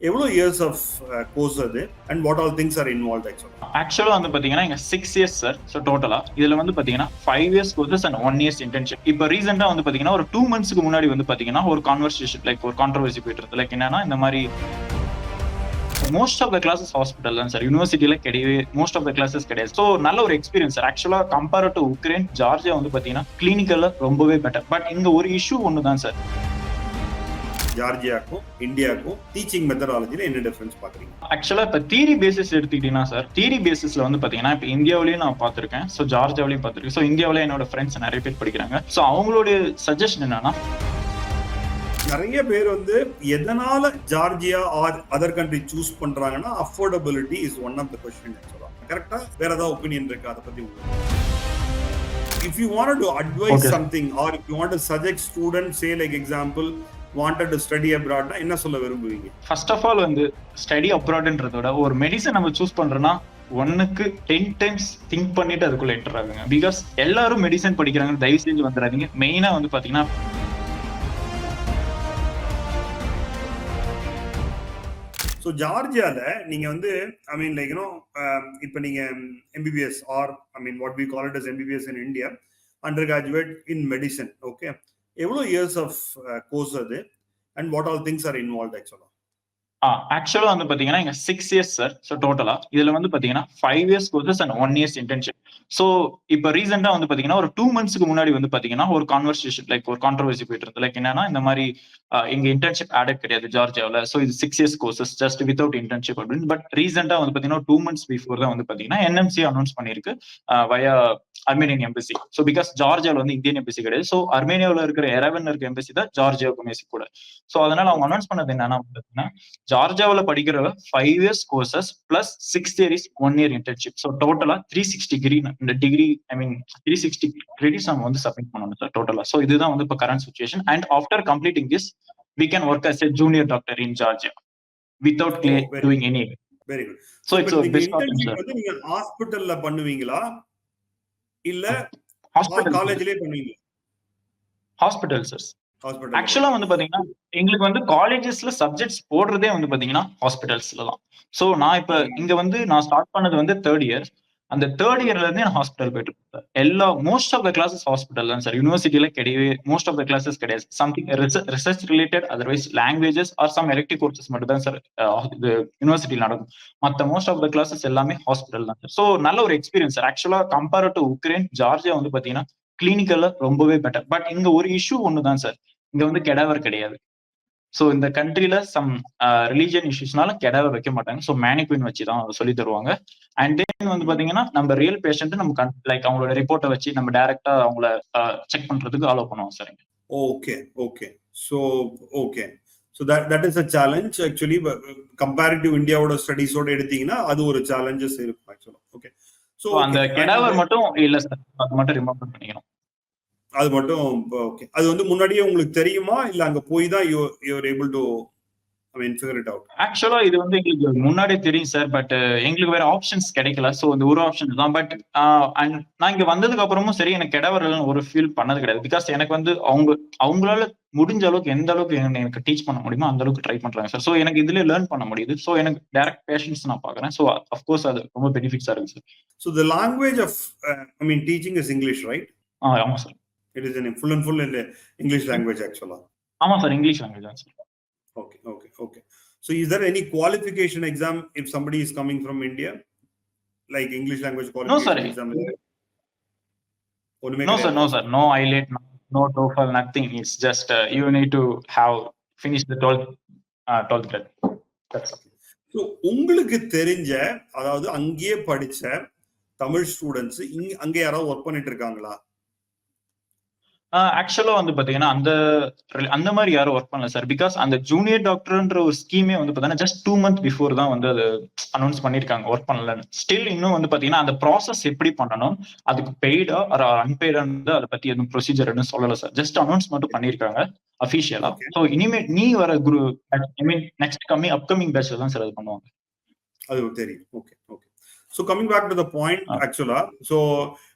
எவ்வளோ years of course அது and what all things are involve ஆக்சுவலா வந்து பாத்தீங்கன்னா இங்க 6 இயர்ஸ் சார். ஸோ டோட்டலா இதுல வந்து பாத்தீங்கன்னா 5 years courses and 1 years internship. இப்போ ரீசெண்டா வந்து பாத்தீங்கன்னா ஒரு 2 மந்த்ஸ்க்கு முன்னாடி வந்து பாத்தீங்கன்னா ஒரு கான்வர்சேஷன் லைக் ஒரு கான்ட்ரவர்சி போயிட்டு இருக்கு. லைக் என்னன்னா இந்த மாதிரி most of the classes hospital தான் சார். யூனிவர்சிட்டியில கிடையவே மோஸ்ட் ஆஃப் த கிளாஸஸ் கிடையாது. ஸோ நல்ல ஒரு எக்ஸ்பீரியன்ஸ் சார். ஆக்சுவலா கம்பேர் டு உக்ரைன், ஜார்ஜியா வந்து பாத்தீங்கன்னா கிளினிக்கல்ல ரொம்பவே பெட்டர். பட் இங்க ஒரு இஷ்யூ ஒன்று தான் சார். ஜார்ஜியாக்கும் இந்தியாவுக்கும் டீச்சிங் மெத்தடாலஜில என்ன டிஃபரன்ஸ் பாக்குறீங்க? ஆக்சுவலா இப்ப தியரி பேசிஸ் எடுத்துக்கிட்டீங்கன்னா சார், தியரி பேசிஸ்ல வந்து பாத்தீங்கன்னா இப்ப இந்தியாவிலயும் நான் பாத்திருக்கேன், சோ ஜார்ஜியாவிலயும் பாத்திருக்கேன். சோ இந்தியாவில என்னோட ஃப்ரெண்ட்ஸ் நிறைய பேர் படிக்கிறாங்க. சோ அவங்களோட சஜஷன் என்னன்னா, நிறைய பேர் வந்து எதனால Georgia or other country choose பண்றாங்கன்னா affordability is one of the question. கரெக்டா? வேற ஏதாவது ஒப்பீனியன் இருக்கு அதை பத்தி? If you wanted to advise something or if you want to suggest students, say like example wanted to study abroad, என்ன சொல்ல விரும்புவீங்க? First of all வந்து ஸ்டடி அப்ராட்ன்றதோட ஒரு மெடிசன் நம்ம சூஸ் பண்றோம்னா 1க்கு 10 டைம்ஸ் திங்க் பண்ணிட்டு அதுக்குள்ள என்டர் ஆகுங்க. பிகாஸ் எல்லாரும் மெடிசன் படிக்கிறாங்க, தயவு செஞ்சு வந்துடாதீங்க. மெயினா வந்து பாத்தீங்கன்னா ஸோ ஜார்ஜியால நீங்க வந்து ஐ மீன் லைக் யூனோ இப்போ நீங்க MBBS or I mean what we call it as MBBS in India, under graduate in medicine. Okay, எவ்வளோ இயர்ஸ் ஆஃப் கோர்ஸ் அது and what all things are involve ஆக்சுவலா? ஆக்சுவலா வந்து பாத்தீங்கன்னா இங்க 6 இயர்ஸ் சார். ஸோ டோட்டலா இதுல வந்து பாத்தீங்கன்னா 5 years courses and 1 years internship. So இப்போ ரீசெண்டா வந்து பாத்தீங்கன்னா ஒரு 2 மந்த்ஸ்க்கு முன்னாடி வந்து பாத்தீங்கன்னா ஒரு கான்வர்சேஷன் லைக் ஒரு கான்ட்ரவர்சி போயிட்டு இருக்கு. லைக் என்னன்னா இந்த மாதிரி இங்க இன்டர்ன்ஷிப் ஆடட் கிடையாது ஜார்ஜியாவில். ஸோ இது 6 years courses just without internship அப்படின்னு. பட் ரீசெண்டா வந்து பாத்தீங்கன்னா 2 மந்த்ஸ் பிஃபோர் தான் வந்து பாத்தீங்கன்னா என்எம்சி அனௌன்ஸ் பண்ணிருக்கு வயா அர்மேனியன் எம்பசி. ஸோ பிகாஸ் ஜார்ஜியாவில் வந்து இந்தியன் எம்பசி கிடையாது. ஸோ அர்மேனியாவில் இருக்கிற எரவன் இருக்க எம்பசி தான் ஜார்ஜியாவுக்கு எம்பசி கூட. ஸோ அதனால அவங்க அனௌன்ஸ் பண்ணது என்னன்னா பாத்தீங்கன்னா ஜார்ஜியாவில் படிக்கிற 5 years courses plus 6 year is 1 year internship. So டோட்டலா 360 இந்த டிகிரி ஐ மீன் 360 கிரெடிட்ஸ் நம்ம வந்து சப்மிட் பண்ணணும் சார் டோட்டலா. ஸோ இதுதான் வந்து இப்போ current situation. And after completing this we can work as a junior doctor in Georgia without doing any. Very good. So it's a best option sir. வந்து நீங்க ஹாஸ்பிடல்ல பண்ணுவீங்களா இல்ல காலேஜ்லயே பண்ணுவீங்களா? Hospital sir. ஆக்சுவலா வந்து பாத்தீங்கன்னா எங்களுக்கு வந்து காலேஜஸ்ல சப்ஜெக்ட்ஸ் போடுறதே வந்து பாத்தீங்கன்னா ஹாஸ்பிட்டல்ஸ்ல தான். சோ நான் இப்ப இங்க வந்து நான் ஸ்டார்ட் பண்ணது வந்து 3rd இயர். அந்த 3rd இயர்ல இருந்து நான் ஹாஸ்பிட்டல் போயிட்டு இருக்கேன். எல்லா most of the classes hospital தான் சார். யூனிவர்சிட்டியில கிடையவே மோஸ்ட் ஆஃப் த கிளாஸஸ் கிடையாது. Something research related, otherwise languages are some elective courses மட்டும் தான் சார் இது யூனிவர்சிட்டியில் நடக்கும். மற்ற மோஸ்ட் ஆஃப் த கிளாஸஸ் எல்லாமே ஹாஸ்பிட்டல் தான் சார். ஸோ நல்ல ஒரு எக்ஸ்பீரியன்ஸ் சார். ஆக்சுவலா கம்பேர் டு உக்ரைன், ஜார்ஜியா வந்து பாத்தீங்கன்னா கிளினிக்கல்ல ரொம்பவே பெட்டர். பட் இங்க ஒரு இஷ்யூ ஒன்று தான் சார். இங்க வந்து கெடாவர் கிடையாது. சோ இந்த கண்ட்ரில சம் ரிலீஜியன் இஷ்யூஸ்னால கெடாவர் வைக்க மாட்டாங்க. சோ மேனிக்வின் வச்சு தான் சொல்லி தருவாங்க. அண்ட் தென் வந்து பாத்தீங்கன்னா நம்ம ரியல் பேஷண்ட் நம்ம லைக் அவங்களோட ரிப்போர்ட்டை வச்சு நம்ம டைரக்டா அவங்கள செக் பண்றதுக்கு அலோவ் பண்ணுவோம் sir. Okay okay. So okay. So that is a challenge actually. Compared to இந்தியாவோட ஸ்டடீஸோட எடுத்தீங்கன்னா அது ஒரு சேலஞ்சஸ் இருக்கும் ஆக்சுவலா. ஓகே. சோ அந்த கெடாவர் மட்டும் இல்ல சார், அது மட்டும் ரிமூவ் பண்ணிக்கணும். அது மட்டும் ஓகே. அது வந்து முன்னாடியே உங்களுக்கு தெரியுமா இல்ல அங்க போய் தான் you are able to I mean figure it out? ஆக்சுவலா இது வந்து எங்களுக்கு முன்னாடியே தெரியும் சார். பட் எங்களுக்கு வேற ஆப்ஷன்ஸ் கிடைக்கல. சோ இந்த ஒரு ஆப்ஷன் தான். பட் நான் இங்க வந்ததுக்கு அப்புறமும் சரி எனக்கு கெடாவர்கள் ஒரு ஃபீல் பண்ணது கிடையாது. பிகாஸ் எனக்கு வந்து அவங்களால முடிஞ்ச அளவுக்கு எந்த அளவுக்கு எனக்கு டீச் பண்ண முடியுமோ அந்த அளவுக்கு ட்ரை பண்றாங்க சார். சோ எனக்கு இதுல லேர்ன் பண்ண முடியுது. சோ எனக்கு டைரக்ட் பேஷன்ஸ் நான் பாக்குறேன். சோ அஃப்கோர்ஸ் அது ரொம்ப பெனிஃபிட்ஸா இருக்கு sir. So the language of I mean teaching is English, right? ஆமா sir. It is full and full in the English language actually. ஆமா சார், இங்கிலீஷ் லாங்குவேஜ் தான் sir. Okay. So is there any qualification exam if somebody is coming from India, like English language qualification exam? No sir, no IELTS, no TOEFL, nothing. It's just you need to have finished the 12th grade. That's all. So உங்களுக்கு தெரிஞ்ச அதாவது அங்கேயே படிச்ச Tamil students அங்கே யாராவது work பண்ணிட்டு இருக்காங்களா? ஆக்சுவலா வந்து பாத்தீங்கன்னா அந்த மாதிரி யாரும் ஒர்க் பண்ணல சார். பிகாஸ் அந்த ஜூனியர் டாக்டர்ன்ற ஒரு ஸ்கீமே வந்து பாத்தீங்கன்னா ஜஸ்ட் 2 months பிஃபோர் தான் வந்து அது அனௌன்ஸ் பண்ணிருக்காங்க ஒர்க் பண்ணலன்னு. ஸ்டில் இன்னும் வந்து பாத்தீங்கன்னா அந்த ப்ராசஸ் எப்படி பண்ணணும், அதுக்கு பெய்டா அன்பெய்டா அதை பத்தி எதுவும் ப்ரொசீஜர் எதுவும் சொல்லல சார். ஜஸ்ட் அனௌன்ஸ் மட்டும் பண்ணிருக்காங்க அபிஷியலா. ஸோ இனிமே நீ வர குரு ஐ மீன் நெக்ஸ்ட் அப்கமிங் பேட்ச்ல தான் சார் அது பண்ணுவாங்க. அது தெரியும். Okay. So coming back to the point actually, so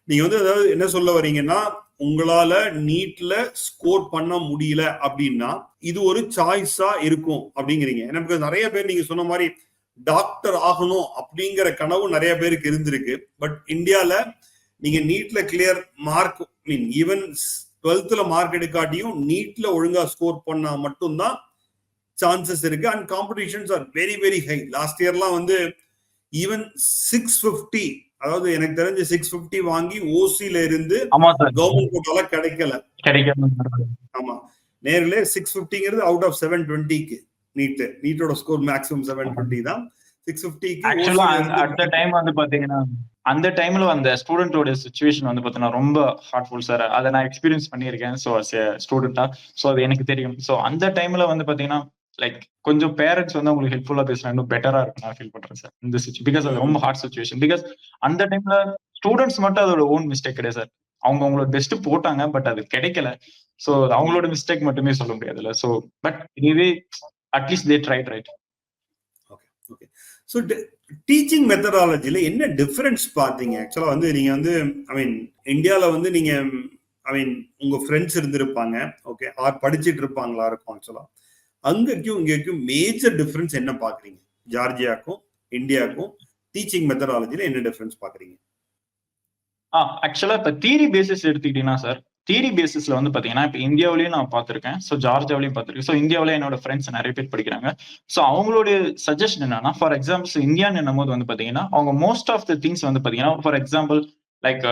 நீங்க வந்து அதாவது என்ன சொல்ல வரீங்கன்னா, உங்களால நீட்ல ஸ்கோர் பண்ண முடியல அப்படின்னா இது ஒரு சாய்ஸா இருக்கும் அப்படிங்கிறீங்க. ஏன்னா because நிறைய பேர் நீங்க சொன்ன மாதிரி டாக்டர் ஆகணும் அப்படிங்கிற கனவு நிறைய பேருக்கு இருந்திருக்கு. பட் இந்தியால நீங்க நீட்ல clear mark mean even 12th mark எடுக்காட்டியும் நீட்ல ஒழுங்கா ஸ்கோர் பண்ணா மட்டும்தான் சான்சஸ் இருக்கு. And competitions are very very high. Last இயர்லாம் வந்து ஈவன் 650, அதாவது எனக்கு தெரிஞ்ச 650 வாங்கி ஓசில இருந்து கவர்மெண்ட் கோட்டால கிடைக்கல. ஆமா, நேரிலே 650ங்கிறது அவுட் ஆஃப் 720க்கு நீட்டோட ஸ்கோர் மேக்ஸிமம் 720 தான். 650க்கு ஆக்சுவலா அந்த டைம் வந்து பாத்தீங்கன்னா அந்த டைம்ல அந்த ஸ்டூடெண்டோட சிச்சுவேஷன் வந்து பாத்தீங்கன்னா ரொம்ப ஹார்ட்ஃபுல் சார். அதை நான் எக்ஸ்பீரியன்ஸ் பண்ணியிருக்கேன். ஸோ அஸ் எ ஸ்டூடெண்டா ஸோ அது எனக்கு தெரியும். ஸோ அந்த டைம்ல வந்து பாத்தீங்கன்னா லைக் கொஞ்சம் பேரண்ட்ஸ் வந்து உங்களுக்கு ஹெல்ப்ஃபுல்லா பேசுனா இன்னும் பெட்டரா இருக்கும் நான் ஃபீல் பண்றேன் சார் இந்த சிச்சுவேஷன். பிகாஸ் அது ரொம்ப ஹார்ட் சிச்சுவேஷன். பிகாஸ் அந்த டைம்ல ஸ்டூடெண்ட்ஸ் மட்டும் அதோட ஓன் மிஸ்டேக் கிடையாது சார். அவங்களோட பெஸ்ட் போட்டாங்க, பட் அது கிடைக்கல. ஸோ அவங்களோட மிஸ்டேக் மட்டுமே சொல்ல முடியாதுல்ல. So but anyway at least they tried right. Okay. So teaching மெத்தடாலஜில என்ன டிஃபரன்ஸ் பார்த்தீங்க? ஆக்சுவலா வந்து நீங்க வந்து ஐ மீன் இந்தியாவில் வந்து நீங்க ஐ மீன் உங்க ஃப்ரெண்ட்ஸ் இருந்திருப்பாங்க, ஓகே, ஆர் படிச்சுட்டு இருப்பாங்களா இருக்கும். ஆக்சுவலா அங்கேயும் இங்கேயும் மேஜர் டிஃபரன்ஸ் என்ன பாக்குறீங்க? ஜார்ஜியாக்கும் இந்தியாவுக்கும் டீச்சிங் மெத்தடாலஜில என்ன டிஃபரன்ஸ் பாக்குறீங்க? ஆக்சுவலா இப்ப தியரி பேசிஸ் எடுத்துக்கிட்டீங்கன்னா சார், தியரி பேசிஸ்ல வந்து பாத்தீங்கன்னா இப்ப இந்தியாவிலயும் நான் பார்த்திருக்கேன், ஸோ ஜார்ஜியாவிலையும் பார்த்திருக்கேன். ஸோ இந்தியாவில என்னோட ஃப்ரெண்ட்ஸ் நிறைய பேர் படிக்கிறாங்க. ஸோ அவங்களுடைய சஜஷன் என்னன்னா, ஃபார் எக்ஸாம்பிள் இந்தியான்னு என்னும்போது வந்து பாத்தீங்கன்னா அவங்க மோஸ்ட் ஆஃப் த திங்ஸ் வந்து பாத்தீங்கன்னா ஃபார் எக்ஸாம்பிள் லைக்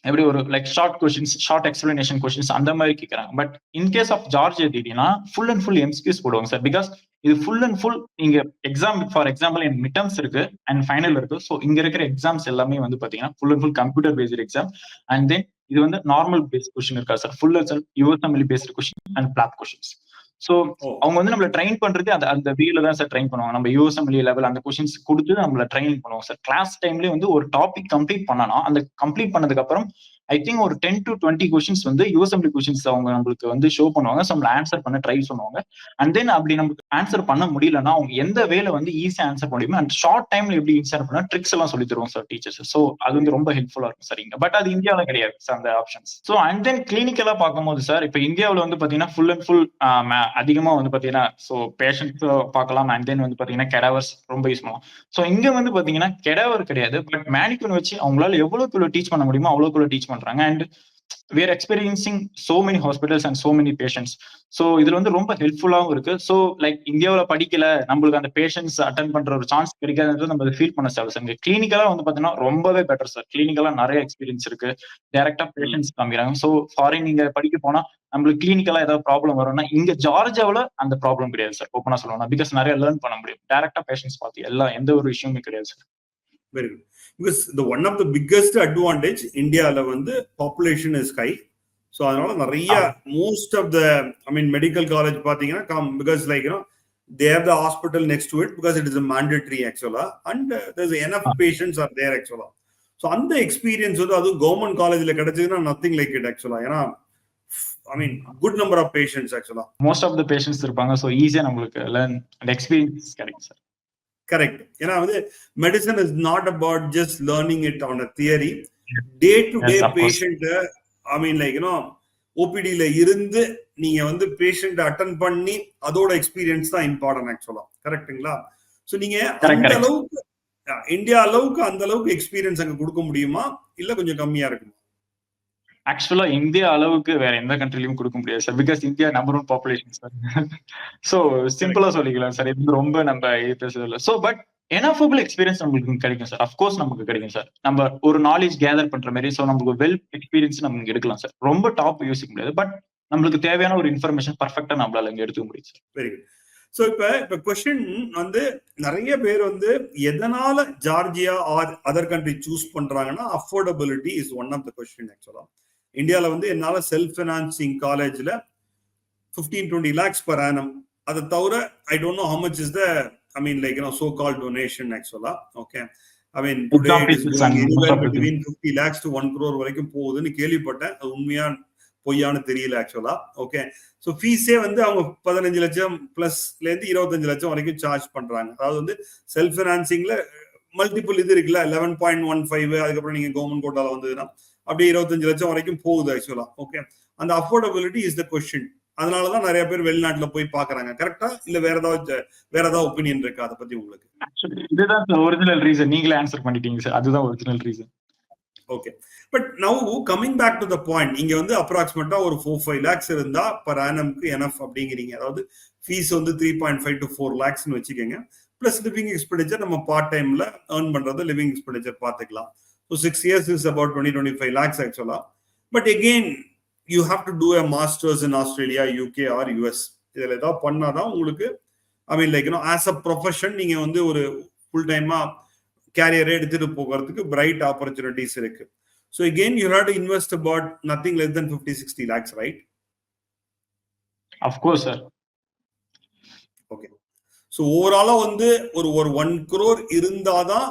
எப்படி ஒரு like short questions, short explanation questions அந்த மாதிரி கேட்கறாங்க. பட் இன்கேஸ் ஆஃப் ஜார்ஜியா திடீர்னா ஃபுல் அண்ட் ஃபுல் எம்சிக்யூஸ் போடுவாங்க சார். பிகாஸ் இது ஃபுல் அண்ட் ஃபுல் நீங்க எக்ஸாம் ஃபார் எக்ஸாம்பிள் என் மிட் டர்ம்ஸ் இருக்கு அண்ட் ஃபைனல் இருக்கு. ஸோ இங்க இருக்கிற எக்ஸாம்ஸ் எல்லாமே வந்து பாத்தீங்கன்னா full and full computer based exam. And then இது வந்து நார்மல் பேஸ்ட் கொஸ்டின் இருக்கா sir, full and full USMLE based question and flap questions. So அவங்க வந்து நம்மள ட்ரெயின் பண்றது அந்த வேல தான் சார் ட்ரெயின் பண்ணுவாங்க. நம்ம யூஎஸ்எம்எல் லெவல் அந்த கொஸ்டின்ஸ் கொடுத்து நம்மள ட்ரைனிங் பண்ணுவாங்க சார். கிளாஸ் டைம்லேயே வந்து ஒரு டாபிக் கம்ப்ளீட் பண்ணனா அந்த கம்ப்ளீட் பண்ணதுக்கு அப்புறம் ஐ திங்க் ஒரு 10 to 20 கொஸ்டின்ஸ் வந்து யூஎஸ்எம்எல் கொஸ்டின்ஸ் அவங்க நம்மளுக்கு வந்து ஷோ பண்ணுவாங்க. ஸோ நம்மள ஆன்சர் பண்ண ட்ரை பண்ணுவாங்க. அண்ட் தென் அப்படி நமக்கு ஆன்சர் பண்ண முடியலன்னா அவங்க எந்த வேலை வந்து ஈஸியா ஆன்சர் பண்ண முடியுமோ அண்ட் ஷார்ட் டைம்ல எப்படி ஆன்சர் பண்ணா ட்ரிக்ஸ் எல்லாம் சொல்லி தருவோம் சார் டீச்சர்ஸ். ஸோ அது வந்து ரொம்ப ஹெல்ப்ஃபுல்லா இருக்கும் சார் இங்க. பட் அது இந்தியாவில கிடையாது சார் அந்த ஆப்ஷன்ஸ். ஸோ அண்ட் தென் கிளினிக்கலா பார்க்கும்போது சார் இப்போ இந்தியாவில் வந்து பாத்தீங்கன்னா ஃபுல் அண்ட் ஃபுல் அதிகமா வந்து பாத்தீங்கன்னா ஸோ பேஷண்ட்ஸ் பார்க்கலாம். அண்ட் தென் வந்து பாத்தீங்கன்னா கெடாவர்ஸ் ரொம்ப யூஸ் பண்ணலாம். ஸோ இங்க வந்து பாத்தீங்கன்னா கெடாவர் கிடையாது, பட் மேனிக்யூன் வச்சு அவங்களால எவ்வளவுக்குள்ள டீச் பண்ண முடியுமோ அவ்வளவுக்குள்ள டீச் பண்றாங்க. And we are experiencing so many hospitals and so many patients. So இதுல வந்து ரொம்ப ஹெல்ப்ஃபுல்லாவும் இருக்கு. ஸோ லைக் இந்தியாவில் படிக்கல நம்மளுக்கு அந்த பேஷண்ட்ஸ் அட்டென்ட் பண்ற ஒரு சான்ஸ் கிடைக்காதுன்றது நம்ம ஃபீல் பண்ண தேவை சார். கிளினிக்கலா வந்து பாத்தீங்கன்னா ரொம்பவே பெட்டர் சார். கிளினிக்கலா நிறைய எக்ஸ்பீரியன்ஸ் இருக்கு, டைரக்டா பேஷண்ட்ஸ் காமிக்கிறாங்க. ஸோ ஃபாரின் நீங்க படிக்க போனா நம்மளுக்கு கிளினிக்கலா ஏதாவது ப்ராப்ளம் வரும்னா இங்க ஜார்ஜியாவில் அந்த ப்ராப்ளம் கிடையாது சார். ஓப்பனா சொல்லணும், பிகாஸ் நிறைய லேர்ன் பண்ண முடியும் டைரக்டா பேஷண்ட்ஸ் பார்த்து எல்லாம் எந்த ஒரு விஷயமுமே கிடையாது sir. Very good. Because the one of the biggest advantage இந்தியால வந்து population is high. ஸோ அதனால நிறைய most of the I mean medical college பார்த்தீங்கன்னா because like they have the hospital next to it because it is a mandatory actually and there's enough patients are there actually. So அந்த experience வந்து அதுவும் government காலேஜ்ல கிடைச்சதுன்னா nothing like it actually. ஏன்னா I mean good number of patients actually most of the patients இருப்பாங்க. So ஈஸியா நம்மளுக்கு learn and experience கிடைக்கும் சார். கரெக்ட். ஏன்னா வந்து medicine is not about just learning it on a theory. Day to day patient I mean like ஓபிடியில இருந்து நீங்க வந்து பேஷண்ட் அட்டென்ட் பண்ணி அதோட எக்ஸ்பீரியன்ஸ் தான் இம்பார்ட்டன்ட் ஆக்சுவலா. கரெக்ட்டுங்களா? ஸோ நீங்க அந்த அளவுக்கு இந்தியா அளவுக்கு அந்த அளவுக்கு எக்ஸ்பீரியன்ஸ் அங்க கொடுக்க முடியுமா இல்ல கொஞ்சம் கம்மியா இருக்குமா? ஆக்சுவலா இந்தியா அளவுக்கு வேற எந்த கண்ட்ரிலையும் கொடுக்க முடியாது sir. Because India number 1 population sir. So சிம்பிளா சொல்லிக்கலாம் சார். இது ரொம்ப நம்ம பேசுறது இல்லை. ஸோ பட் எனஃபபிள் எக்ஸ்பீரியன்ஸ் நம்மளுக்கு கிடைக்கும் சார். அஃப்கோர்ஸ் நமக்கு கிடைக்கும் சார். நம்ம ஒரு நாலேஜ் கேதர் பண்ற மாதிரி. ஸோ நமக்கு வெல் எக்ஸ்பீரியன்ஸ் நம்ம இங்க எடுக்கலாம் சார். ரொம்ப டாப் யோசிக்க முடியாது, பட் நம்மளுக்கு தேவையான ஒரு இன்ஃபர்மேஷன் பர்ஃபெக்டா நம்மளால இங்க எடுத்துக்க முடியும் சார். Very good. ஸோ இப்ப கொஸ்டின் வந்து நிறைய பேர் வந்து எதனால Georgia or other country choose பண்றாங்கன்னா affordability is one of the question actually. இந்தியாவில் வந்து என்னால செல்ஃப் ஃபினான்சிங் காலேஜ்ல 15-20 lakhs per annum. அதை தவிர I don't know how much is the I mean like so called donation actually. Okay, I mean today it is going anywhere between 50 lakhs to 1 crore வரைக்கும் போகுதுன்னு கேள்விப்பட்டேன். அது உண்மையா பொய்யான்னு தெரியல ஆக்சுவலா. ஓகே, ஸோ ஃபீஸே வந்து அவங்க 15 லட்சம் பிளஸ்ல இருந்து 25 லட்சம் வரைக்கும் சார்ஜ் பண்றாங்க. அதாவது வந்து செல்ஃப் ஃபினான்சிங்ல மல்டிபிள் இது இருக்குல்ல 11.15, அதுக்கப்புறம் நீங்க கவர்மெண்ட் கோட்டால வந்ததுன்னா அப்படியே 25 லட்சம் வரைக்கும் போகுது ஆக்சுவலா. ஓகே, அந்த அஃபோர்டபிலிட்டி இஸ் த கொஸ்டின். அதனாலதான் நிறைய பேர் வெளிநாட்டுல போய் பாக்குறாங்க. கரெக்டா? இல்ல வேற ஏதாவது ஒப்பீனியன் இருக்கா அதை பத்தி உங்களுக்கு? இதுதான் ஒரிஜினல் ரீசன். நீங்களே ஆன்சர் பண்ணிட்டீங்க சார். அதுதான் original reason. Okay, but now coming back to the point, இங்க வந்து அப்ராக்சிமேட்டா ஒரு 4-5 lakhs இருந்தா பர் ஆனம்க்கு எனஃப் அப்படிங்கிறீங்க. அதாவது ஃபீஸ் வந்து 3.5 to 4 lakhs வச்சுக்கோங்க. பிளஸ் லிவிங் எக்ஸ்பெண்டிச்சர் நம்ம பார்ட் டைம்ல ஏர்ன் பண்றது லிவிங் எக்ஸ்பெண்டிச்சர் பார்த்துக்கலாம். So 6 years is about 20-25 lakhs actually. But again you have to do a masters in Australia, UK or US. இதுல ஏதாவது பண்ணாதான் உங்களுக்கு I mean like as a profession நீங்க வந்து ஒரு ஃபுல் டைமா கேரியரை எடுத்துட்டு போகிறதுக்கு பிரைட் ஆப்பர்ச்சுனிட்டிஸ் இருக்கு. So again you have to invest about nothing less then 50-60 lakhs, right? Of course sir. Okay, so ஓவராலா வந்து ஒரு 1 crore இருந்தாதான்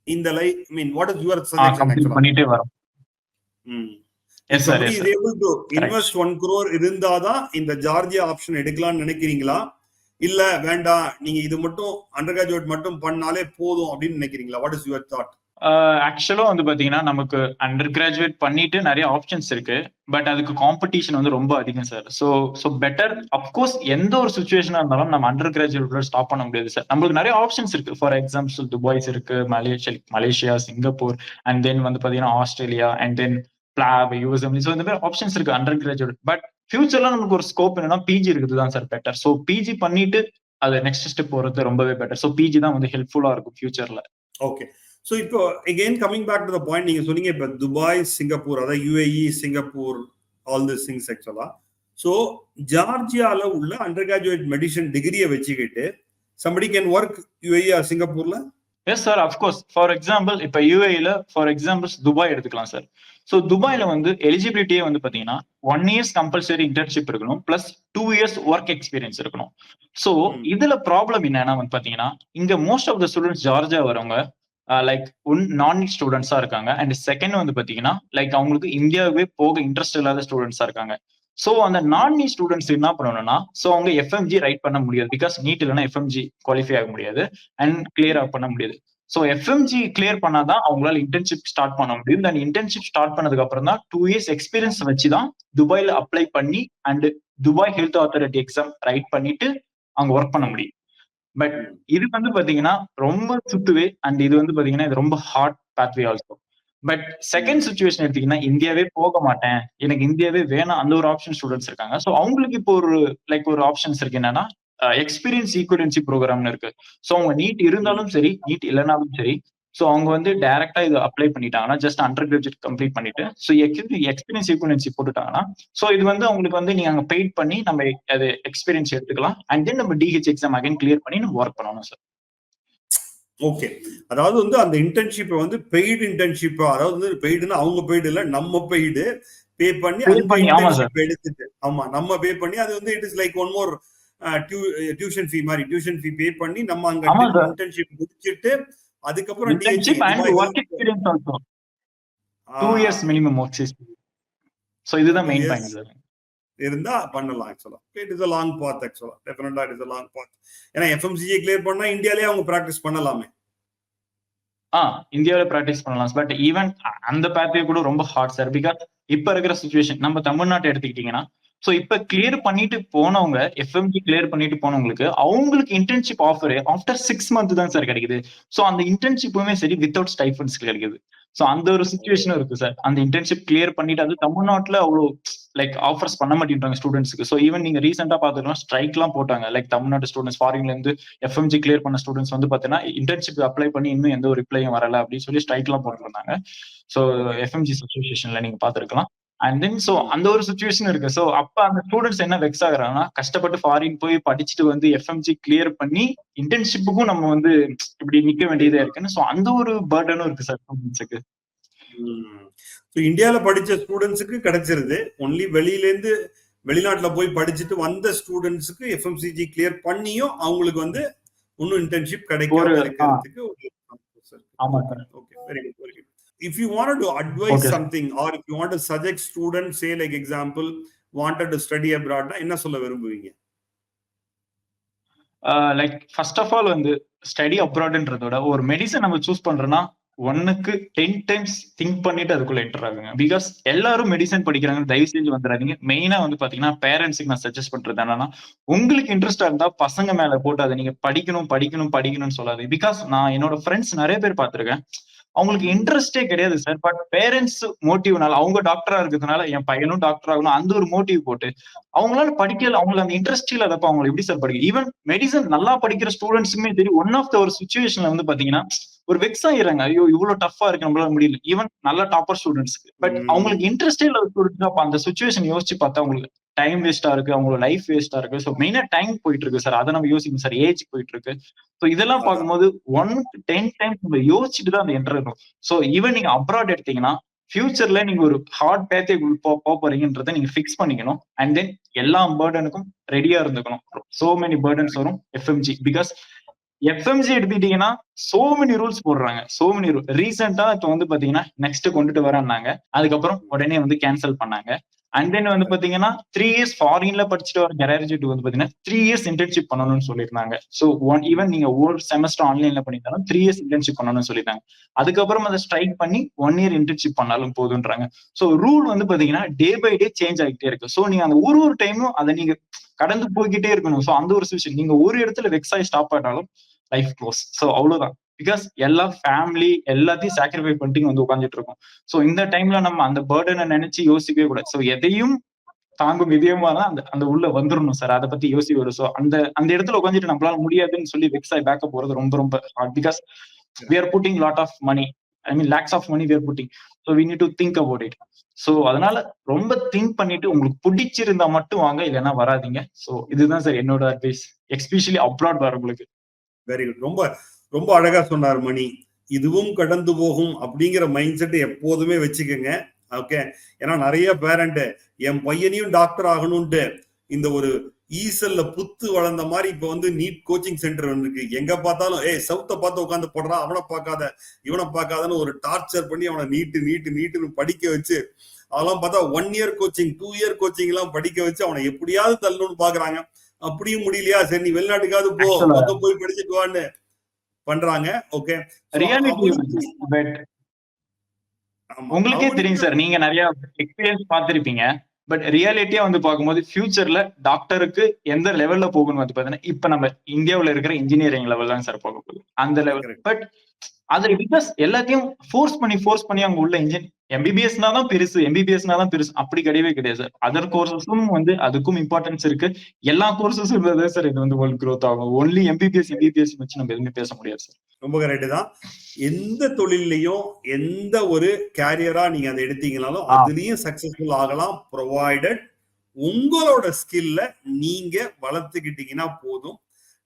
இந்த life, I mean what is your suggestion ஆக்சுவலா? பண்ணிட்டே வரோம். Yes sir, is able to invest 1 crore இருந்தாதான் இந்த ஜார்ஜியா ஆப்ஷன் எடுக்கலாம்னு நினைக்கிறீங்களா? இல்ல வேண்டாம், நீங்க இது மட்டும் அண்டர் கிராஜுவேட் மட்டும் பண்ணாலே போதும் அப்படின்னு நினைக்கிறீங்களா? What is your thought? ஆக்சுவலா வந்து பாத்தீங்கன்னா நமக்கு அண்டர் கிராஜுவேட் பண்ணிட்டு நிறைய ஆப்ஷன்ஸ் இருக்கு. பட் அதுக்கு காம்படிஷன் வந்து ரொம்ப அதிகம் சார். ஸோ பெட்டர் அப்கோர்ஸ் எந்த ஒரு சுச்சுவேஷனா இருந்தாலும் நம்ம அண்டர் கிராஜுவேட் ஸ்டாப் பண்ண முடியாது சார். நம்மளுக்கு நிறைய ஆப்ஷன்ஸ் இருக்கு. ஃபார் எக்ஸாம்பிள் துபாய்ஸ் இருக்கு, மலேசியா, சிங்கப்பூர், அண்ட் தென் வந்து பாத்தீங்கன்னா Australia, and then USM. So இந்த மாதிரி ஆப்ஷன்ஸ் இருக்கு அண்டர் கிராஜுவேட். பட் ஃபியூச்சர்ல நமக்கு ஒரு ஸ்கோப் என்னன்னா பிஜி இருக்குது தான் சார் பெட்டர். ஸோ பிஜி பண்ணிட்டு அது நெக்ஸ்ட் ஸ்டெப் போறது ரொம்பவே பெட்டர். ஸோ பிஜி தான் வந்து ஹெல்ப்ஃபுல்லா இருக்கும் ஃபியூச்சர்ல. ஓகே, ஸோ இப்போ again coming back to the point, நீங்க சொன்னீங்க இப்போ துபாய், சிங்கப்பூர், அதாவது UAE, Singapore, all this things actually. So ஜார்ஜியால உள்ள அண்டர் கிராஜுவேட் மெடிசன் டிகிரியை வச்சுக்கிட்டு somebody can work UAE or சிங்கப்பூர்ல? Yes sir, of course. For example இப்போ யுஏஇல ஃபார் எக்ஸாம்பிள் துபாய் எடுத்துக்கலாம் சார். ஸோ துபாயில வந்து எலிஜிபிலிட்டியே வந்து பாத்தீங்கன்னா 1 year கம்பல்சரி இன்டர்ன்ஷிப் இருக்கணும், பிளஸ் 2 years ஒர்க் எக்ஸ்பீரியன்ஸ் இருக்கணும். ஸோ இதுல ப்ராப்ளம் என்னன்னா வந்து பாத்தீங்கன்னா இங்க most of the students Georgia வரவங்க லைக் நான் ஸ்டூடெண்ட்ஸா இருக்காங்க. அண்ட் செகண்ட் வந்து பாத்தீங்கன்னா லைக் அவங்களுக்கு இந்தியாவே போக இன்ட்ரெஸ்ட் இல்லாத ஸ்டூடெண்ட்ஸா இருக்காங்க. ஸோ அந்த நான் ஸ்டூடெண்ட்ஸ் என்ன பண்ணணும்னா, ஸோ அவங்க எஃப்எம்ஜி ரைட் பண்ண முடியாது. பிகாஸ் நீட் இல்லைன்னா எஃப்எம்ஜி குவாலிஃபை ஆக முடியாது அண்ட் கிளியர் பண்ண முடியாது. ஸோ எஃப்எம்ஜி கிளியர் பண்ணாதான் அவங்களால இன்டர்ன்ஷிப் ஸ்டார்ட் பண்ண முடியும். தென் இன்டர்ன்ஷிப் ஸ்டார்ட் பண்ணதுக்கு அப்புறம் தான் 2 years எக்ஸ்பீரியன்ஸ் வச்சுதான் துபாயில அப்ளை பண்ணி and Dubai health authority exam right பண்ணிட்டு அவங்க ஒர்க் பண்ண முடியும். பட் இது வந்து பாத்தீங்கன்னா ரொம்ப சுத்துவே, அண்ட் இது வந்து பாத்தீங்கன்னா இது ரொம்ப hard pathway also. But second situation எடுத்தீங்கன்னா இந்தியாவே போக மாட்டேன், எனக்கு இந்தியாவே வேணாம், அந்த ஒரு ஆப்ஷன் ஸ்டூடெண்ட்ஸ் இருக்காங்க. ஸோ அவங்களுக்கு இப்போ ஒரு ஆப்ஷன்ஸ் இருக்கு. என்னன்னா எக்ஸ்பீரியன்ஸ் ஈக்குவலன்சி ப்ரோக்ராம்னு இருக்கு. ஸோ அவங்க நீட் இருந்தாலும் சரி, நீட் இல்லைனாலும் சரி, ஸோ அவங்க வந்து டைரக்டா இது அப்ளை பண்ணிட்டாங்கன்னா ஜஸ்ட் அண்டர் கிராஜுவேட் கம்ப்ளீட் பண்ணிட்டு ஸோ எக்ஸ்பீரியன்ஸ் ஈக்குவலன்சி போட்டுட்டாங்கன்னா ஸோ இது வந்து அவங்களுக்கு வந்து நீங்க அங்க பெய்ட் பண்ணி நம்ம அது எக்ஸ்பீரியன்ஸ் எடுத்துக்கலாம். அண்ட் தென் நம்ம டிஹெச் எக்ஸாம் அகைன் கிளியர் பண்ணி நம்ம ஒர்க் பண்ணணும் சார். ஓகே, அதாவது வந்து அந்த இன்டர்ன்ஷிப் வந்து பெய்டு இன்டர்ன்ஷிப், அதாவது வந்து பெய்டுன்னா அவங்க பெய்டு இல்ல, நம்ம பெய்டு பே பண்ணி எடுத்துட்டு, ஆமா நம்ம பே பண்ணி அது வந்து it is like one more tuition fee மாதிரி, டியூஷன் ஃபீ பே பண்ணி நம்ம அங்க இன்டர்ன்ஷிப் முடிச்சிட்டு அதுக்கப்புறம் internship and work experience also 2 years minimum work experience. So இதுதான் மெயின் பாயிண்ட் சார். இருந்தா பண்ணலாம் ஆக்சுவலா. It is a long path ஆக்சுவலா. டெஃபினட்டா it is a long path. ஏன்னா எஃப்எம்சிஏ கிளியர் பண்ணா இந்தியாலயே அவங்க பிராக்டிஸ் பண்ணலாமே. இந்தியாவில பிராக்டிஸ் பண்ணலாம். பட் ஈவன் அந்த பாத்வே கூட ரொம்ப ஹார்ட் சார். பிகாஸ் இப்ப இருக்கிற சிச்சுவேஷன் நம்ம தமிழ்நாட்டை எடுத்துக்கிட்டீங்கன்னா சோ இப்ப கிளியர் பண்ணிட்டு போனவங்க, எஃப்எம்ஜி கிளியர் பண்ணிட்டு போனவங்களுக்கு அவங்களுக்கு இன்டர்ன்ஷிப் ஆஃபர் ஆஃப்டர் 6 months தான் சார் கிடைக்குது. சோ அந்த இன்டர்ன்ஷிப்புமே சரி வித்தவுட் ஸ்டைஃபண்ட்ஸ் கிடைக்குது. சோ அந்த ஒரு சிச்சுவேஷனும் இருக்கு சார். அந்த இன்டர்ன்ஷிப் கிளியர் பண்ணிட்டு அது தமிழ்நாட்டுல அவ்வளவு லைக் ஆஃபர்ஸ் பண்ண மாட்டேங்கிறாங்க ஸ்டூடெண்ட்ஸ்க்கு. சோ ஈவன் நீங்க ரீசெண்டா பாத்துக்கலாம் ஸ்ட்ரைக் எல்லாம் போட்டாங்க. லைக் தமிழ்நாட்டு ஸ்டூடெண்ட்ஸ் ஃபாரின்ல இருந்து எஃப்எம்ஜி கிளியர் பண்ண ஸ்டூடெண்ட்ஸ் வந்து பாத்தீங்கன்னா இன்டர்ன்ஷிப் அப்ளை பண்ணி இன்னும் எந்த ஒரு ரிப்ளையும் வரல அப்படின்னு சொல்லி ஸ்ட்ரைக் எல்லாம் போட்டுருந்தாங்க. சோ எஃப்எம்ஜி சிச்சுவேஷன்ல நீங்க பாத்துருக்கலாம். அண்ட் தென் சோ அந்த ஒரு சிச்சுவேஷன் இருக்கு. சோ அப்ப அந்த ஸ்டூடெண்ட்ஸ் என்ன வெக்ஸ் ஆகுறாங்கன்னா, கஷ்டப்பட்டு ஃபாரின் போய் படிச்சுட்டு வந்து எஃப்எம்ஜி கிளியர் பண்ணி இன்டர்ன்ஷிப்புக்கும் நம்ம வந்து இப்படி நிக்க வேண்டியதா இருக்குன்னு. சோ அந்த ஒரு பர்டனும் இருக்கு சார் ஸ்டூடெண்ட்ஸுக்கு. இந்தியால படிச்ச ஸ்டூடெண்ட்ஸுக்கு கிடைச்சிருது. ஒன்லி வெளிநாட்டுல போய் படிச்சுட்டு வந்த ஸ்டூடெண்ட்ஸுக்கு எஃப்எம்சிஜி கிளியர் பண்ணியும் அவங்களுக்கு வந்து இன்னும் இன்டர்ன்ஷிப் கிடைக்காம இருக்கிறதுக்கு ஒரு ஆமா sir. Okay, very good, very good. If you wanted to advise something or if you want to suggest students, say like example wanted to study abroad, என்ன சொல்ல விரும்புவீங்க? லைக் ஃபர்ஸ்ட் ஆஃப் ஆல் வந்து study அப்ராட்ன்றதோட ஒரு medicine நம்ம choose பண்றோம்னா 1க்கு 10 times think பண்ணிட்டு அதுக்குள்ள enter ஆகுங்க. பிகாஸ் எல்லாரும் மெடிசன் படிக்கிறாங்க, தயவு செஞ்சு வந்துடாதீங்க. மெயினா வந்து பாத்தீங்கன்னா பேரண்ட்ஸுக்கு நான் சஜஸ்ட் பண்றது என்னன்னா, உங்களுக்கு இன்ட்ரெஸ்டா இருந்தா பசங்க மேல போட்டு அதை நீங்க படிக்கணும் படிக்கணும் படிக்கணும்னு சொல்லாது. பிகாஸ் நான் என்னோட ஃப்ரெண்ட்ஸ் நிறைய பேர் பார்த்திருக்கேன், அவங்களுக்கு இன்ட்ரெஸ்டே கிடையாது சார். பட் பேரண்ட்ஸ் மோட்டிவ்னால, அவங்க டாக்டரா இருக்கிறதுனால என் பையனும் டாக்டர் ஆகணும் அந்த ஒரு மோட்டிவ் போட்டு அவங்களால படிக்கல, அவங்களுக்கு அந்த இன்ட்ரெஸ்ட் இல்லாதப்ப அவங்க எப்படி சார் படிக்க? ஈவன் மெடிசன் நல்லா படிக்கிற ஸ்டூடெண்ட்ஸுமே தெரியும், ஒன் ஆஃப் த ஒரு சுச்சுவேஷன்ல வந்து பாத்தீங்கன்னா ஒரு வெக்ஸ் ஆயிடுறாங்க. ஐயோ இவ்வளவு டஃபா இருக்கு, நம்மளால முடியல. ஈவன் நல்ல டாப்பர் ஸ்டூடெண்ட்ஸ்க்கு. பட் அவங்களுக்கு இன்ட்ரெஸ்டே இல்லாத ஸ்டூடெண்ட்ஸ் அப்ப அந்த சுச்சுவேஷன் யோசிச்சு பார்த்தா அவங்களுக்கு டைம் வேஸ்டா இருக்கு, அவங்களோட லைஃப் வேஸ்டா இருக்கு. ஸோ மெயினா டைம் போயிட்டு இருக்கு சார், அதை நம்ம யோசிக்கணும் சார். ஏஜ் போயிட்டு இருக்கு. ஸோ இதெல்லாம் பார்க்கும்போது 1க்கு 10 டைம்ஸ் நம்ம யோசிச்சுட்டு தான் அந்த என்டர் இருக்கும். ஸோ ஈவன் நீங்க அப்ராட் எடுத்தீங்கன்னா ஃபியூச்சர்ல நீங்க ஒரு ஹார்ட் பேத்தே போக போறீங்கன்றதை நீங்க ஃபிக்ஸ் பண்ணிக்கணும். அண்ட் தென் எல்லா பேர்டனுக்கும் ரெடியா இருந்துக்கணும். சோ மெனி பேர்டன்ஸ் வரும் எஃப்எம்ஜி. பிகாஸ் எஃப்எம்ஜி எடுத்துக்கிட்டீங்கன்னா சோ மெனி ரூல்ஸ் போடுறாங்க, சோ மெனி ரூல். ரீசெண்டா இப்ப வந்து பாத்தீங்கன்னா நெக்ஸ்ட் கொண்டுட்டு வரேன்னாங்க, அதுக்கப்புறம் உடனே வந்து கேன்சல் பண்ணாங்க. அண்ட் தென் வந்து பாத்தீங்கன்னா 3 இயர்ஸ் ஃபாரின்ல படிச்சுட்டு வர கிராஜுவேட் வந்து பாத்தீங்கன்னா 3 இயர்ஸ் இன்டர்ன்ஷிப் பண்ணணும்னு சொல்லியிருந்தாங்க. ஸோ ஈவன் நீங்க ஒரு செமஸ்டர் ஆன்லைன்ல பண்ணியிருந்தாலும் 3 இயர்ஸ் இன்டர்ன்ஷிப் பண்ணணும்னு சொல்லியிருந்தாங்க. அதுக்கப்புறம் அதை ஸ்ட்ரைக் பண்ணி 1 இயர் இன்டர்ன்ஷிப் பண்ணாலும் போதுன்றாங்க. ஸோ ரூல் வந்து பாத்தீங்கன்னா டே பை டே சேஞ்ச் ஆகிட்டே இருக்கு. ஸோ நீங்க அந்த ஒரு டைமும் அதை நீங்க கடந்து போய்கிட்டே இருக்கணும். ஸோ அந்த ஒரு சுச்சுவேஷன் நீங்க ஒரு இடத்துல வெக்ஸ் ஆகி ஸ்டாப் ஆனாலும் லைஃப் க்ளோஸ். ஸோ அவ்வளவுதான். பிகாஸ் எல்லா ஃபேமிலி எல்லாத்தையும் சாக்ரிஃபை பண்ணிட்டு வந்து உட்காந்துட்டு இருக்கோம். ஸோ இந்த டைம்ல நம்ம அந்த பேர்டனை நினைச்சு யோசிக்கவே கூடாது. ஸோ எதையும் தாங்கும் இதயமா தான் அந்த உள்ள வந்துடணும் சார். அதை பத்தி யோசிக்க வரும். ஸோ அந்த இடத்துல உட்காந்துட்டு நம்மளால முடியாதுன்னு சொல்லி வெக்ஸ் ஆகி பேக்கப் போறது ரொம்ப ரொம்ப hard. Because we are putting lot of money, I mean lakhs of money we are putting, so we need to think about it. So அதனால ரொம்ப திங்க் பண்ணிட்டு உங்களுக்கு பிடிச்சிருந்தா மட்டும் வாங்க, இல்லைன்னா வராதிங்க. ஸோ இதுதான் சார் என்னோட அட்வைஸ், எஸ்பெஷலி அப்ராட் வரவங்களுக்கு. Very good. ரொம்ப ரொம்ப அழகா சொன்னார் மணி. இதுவும் கடந்து போகும் அப்படிங்கிற மைண்ட் செட் எப்போதுமே வச்சுக்கோங்க. ஓகே, ஏன்னா நிறைய பேரண்ட் என் பையனையும் டாக்டர் ஆகணும்ட்டு இந்த ஒரு ஈசல்ல புத்து வளர்ந்த மாதிரி இப்ப வந்து நீட் கோச்சிங் சென்டர் இருக்கு. எங்க பார்த்தாலும் சவுத்த பார்த்து உட்காந்து போடுறா, அவனை பார்க்காத இவனை பார்க்காதன்னு ஒரு டார்ச்சர் பண்ணி அவனை நீட்டுன்னு படிக்க வச்சு, அதெல்லாம் பார்த்தா 1 இயர் கோச்சிங் 2 இயர் கோச்சிங் எல்லாம் படிக்க வச்சு அவனை எப்படியாவது தள்ளணும்னு பாக்குறாங்க. அப்படியும் முடியலையா, சரி நீ வெளிநாட்டுக்காவது போ, மொத்தம் போய் படிச்சுட்டு வான்னு பண்றாங்க. ஓகே, உங்களுக்கே தெரியும் சார், நீங்க நிறைய எக்ஸ்பீரியன்ஸ் பார்த்திருப்பீங்க. பட் ரியாலிட்டியா வந்து பார்க்கும்போது ஃபியூச்சர்ல டாக்டருக்கு எந்த லெவல்ல போகணும் வந்து பாத்தீங்கன்னா, இப்ப நம்ம இந்தியாவுல இருக்கிற இன்ஜினியரிங் லெவல் தான் சார் போக போகுது அந்த லெவல். பட் அது பிகாஸ் எல்லாத்தையும் ஃபோர்ஸ் பண்ணி அவங்க உள்ள எம்பிபிஎஸ்னா தான் பெருசு அப்படி கிடையவே கிடையாது சார். அதர் கோர்சஸும் வந்து அதுக்கும் இம்பார்ட்டன்ஸ் இருக்கு. எல்லா கோர்சஸும் இருந்தா சார் இது வந்து வேர்ல்ட் growth ஆகும். ஒன்லி எம்பிபிஎஸ் வச்சு நம்ம எதுவுமே பேச முடியாது சார். ரொம்ப கரெக்ட் தான். எந்த தொழிலையும் எந்த ஒரு கேரியரா நீங்க அதை எடுத்தீங்கனாலும் அதுலயும் சக்சஸ்ஃபுல் ஆகலாம், ப்ரொவைடட் உங்களோட ஸ்கில்ல நீங்க வளர்த்துக்கிட்டீங்கன்னா போதும்.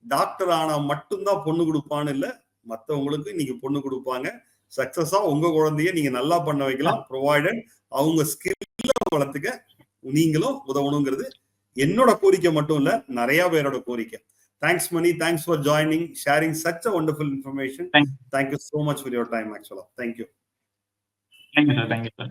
டாக்டர் ஆனா மட்டும்தான் பொண்ணு கொடுப்பான்னு இல்ல, மற்றவங்களுக்கு நீங்க பொண்ணு கொடுப்பாங்க. சக்சஸா உங்க குழந்தைய நீங்க நல்லா பண்ண வைக்கலாம், ப்ரொவைடட் அவங்க ஸ்கில்ல வளர்த்துக்க நீங்களும் உதவணுங்கிறது என்னோட கோரிக்கை மட்டும் இல்ல, நிறைய பேரோட கோரிக்கை. Thanks Mani, thanks for joining, sharing such a wonderful information. Thank you so much for your time actually. Thank you. Thank you sir.